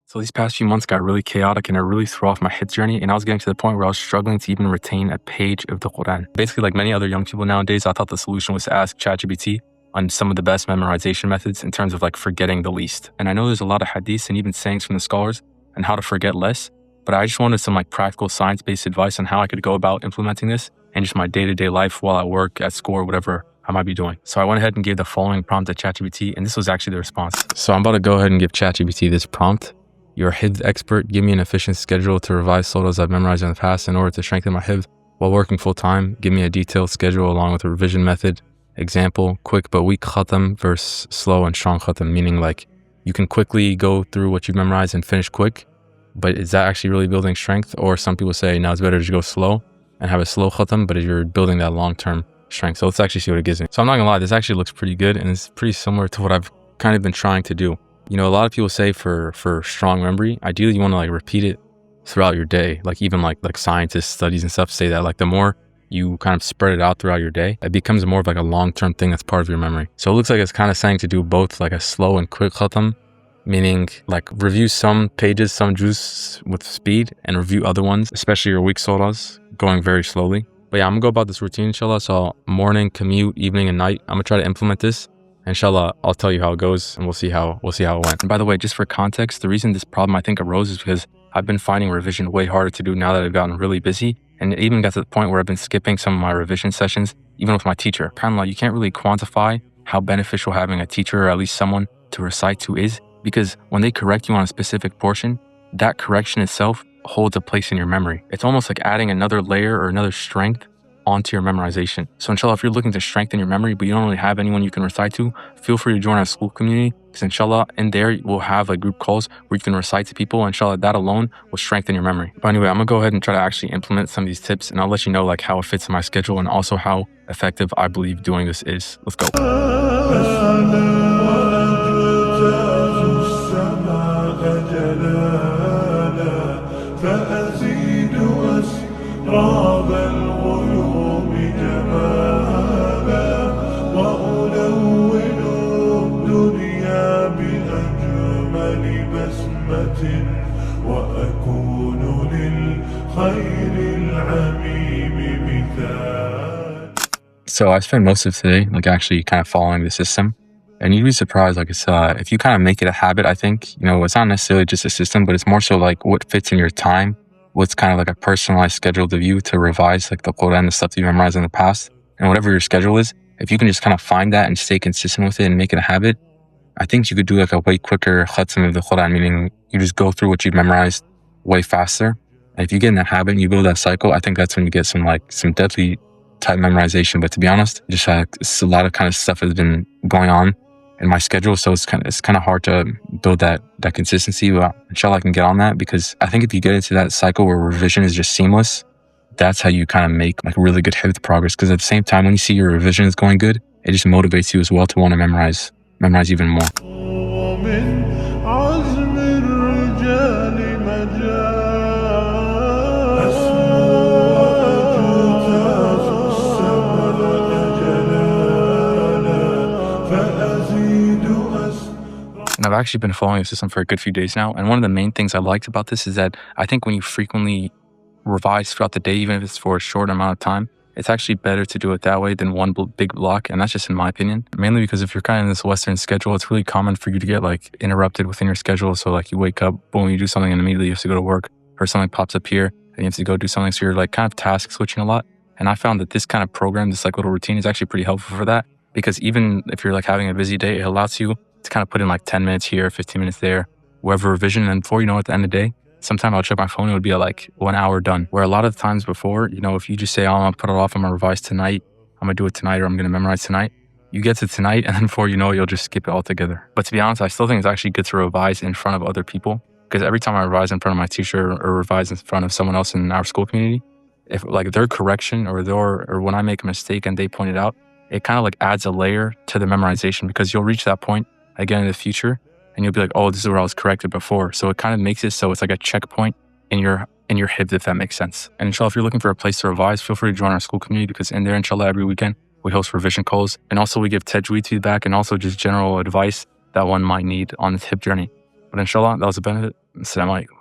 So these past few months got really chaotic and it really threw off my hifz journey, and I was getting to the point where I was struggling to even retain a page of the Quran. Basically, like many other young people nowadays, I thought the solution was to ask ChatGPT on some of the best memorization methods in terms of like forgetting the least. And I know there's a lot of hadiths and even sayings from the scholars on how to forget less, but I just wanted some like practical science-based advice on how I could go about implementing this in just my day-to-day life while at work, at school, or whatever I might be doing. So I went ahead and gave the following prompt to ChatGPT, and this was actually the response. So I'm about to go ahead and give ChatGPT this prompt. You're a hifz expert. Give me an efficient schedule to revise surahs I've memorized in the past in order to strengthen my hifz while working full time. Give me a detailed schedule along with a revision method. Example, quick but weak khatam versus slow and strong khatam, meaning like you can quickly go through what you've memorized and finish quick, but is that actually really building strength? Or some people say, no, it's better to go slow and have a slow khatam, but if you're building that long-term strength. So let's actually see what it gives me. So I'm not gonna lie, this actually looks pretty good and it's pretty similar to what I've kind of been trying to do. You know, a lot of people say for strong memory, ideally you want to like repeat it throughout your day. Like even like scientists studies and stuff say that like the more you kind of spread it out throughout your day, it becomes more of like a long-term thing that's part of your memory. So it looks like it's kind of saying to do both like a slow and quick khatam, meaning like review some pages, some juz with speed and review other ones, especially your weak surahs, going very slowly. But yeah, I'm gonna go about this routine inshallah. So morning, commute, evening and night, I'm gonna try to implement this. Inshallah, I'll tell you how it goes and we'll see how it went. And by the way, just for context, the reason this problem I think arose is because I've been finding revision way harder to do now that I've gotten really busy. And it even got to the point where I've been skipping some of my revision sessions, even with my teacher. Subhanallah, you can't really quantify how beneficial having a teacher or at least someone to recite to is, because when they correct you on a specific portion, that correction itself holds a place in your memory. It's almost like adding another layer or another strength onto your memorization. So inshallah, if you're looking to strengthen your memory, but you don't really have anyone you can recite to, feel free to join our school community, because inshallah, in there, we'll have like group calls where you can recite to people. Inshallah, that alone will strengthen your memory. But anyway, I'm gonna go ahead and try to actually implement some of these tips, and I'll let you know like how it fits in my schedule and also how effective I believe doing this is. Let's go. So I spent most of today like actually kind of following the system, and you'd be surprised, like it's if you kind of make it a habit, I think, you know, it's not necessarily just a system, but it's more so like what fits in your time, what's kind of like a personalized schedule to you to revise like the Quran, the stuff that you memorized in the past, and whatever your schedule is. If you can just kind of find that and stay consistent with it and make it a habit, I think you could do like a way quicker khatam of the Quran, meaning you just go through what you've memorized way faster. And if you get in that habit and you build that cycle, I think that's when you get some deadly type memorization. But to be honest, just it's a lot of kind of stuff has been going on in my schedule, so it's kind of hard to build that consistency. But inshallah, I can get on that, because I think if you get into that cycle where revision is just seamless, that's how you kind of make like really good hifz progress. Because at the same time, when you see your revision is going good, it just motivates you as well to want to memorize even more. And I've actually been following the system for a good few days now. And one of the main things I liked about this is that I think when you frequently revise throughout the day, even if it's for a short amount of time, it's actually better to do it that way than one big block. And that's just in my opinion, mainly because if you're kind of in this Western schedule, it's really common for you to get like interrupted within your schedule. So like you wake up, boom, you do something and immediately you have to go to work, or something pops up here and you have to go do something. So you're like kind of task switching a lot. And I found that this kind of program, this like little routine is actually pretty helpful for that, because even if you're like having a busy day, it allows you to kind of put in like 10 minutes here, 15 minutes there, wherever revision. And before you know, at the end of the day, sometime I'll check my phone, it would be like 1 hour done. Where a lot of the times before, you know, if you just say, oh, I'm gonna put it off, I'm gonna revise tonight, I'm gonna do it tonight, or I'm gonna memorize tonight, you get to tonight, and then before you know it, you'll just skip it altogether. But to be honest, I still think it's actually good to revise in front of other people, because every time I revise in front of my teacher or revise in front of someone else in our school community, if like their correction or when I make a mistake and they point it out, it kind of like adds a layer to the memorization, because you'll reach that point again in the future and you'll be like, oh, this is where I was corrected before. So it kind of makes it so it's like a checkpoint in your hifz, if that makes sense. And inshallah, if you're looking for a place to revise, feel free to join our school community, because in there, inshallah, every weekend we host revision calls, and also we give tajweed feedback and also just general advice that one might need on this hifz journey. But inshallah, that was the benefit. Assalamu alaikum.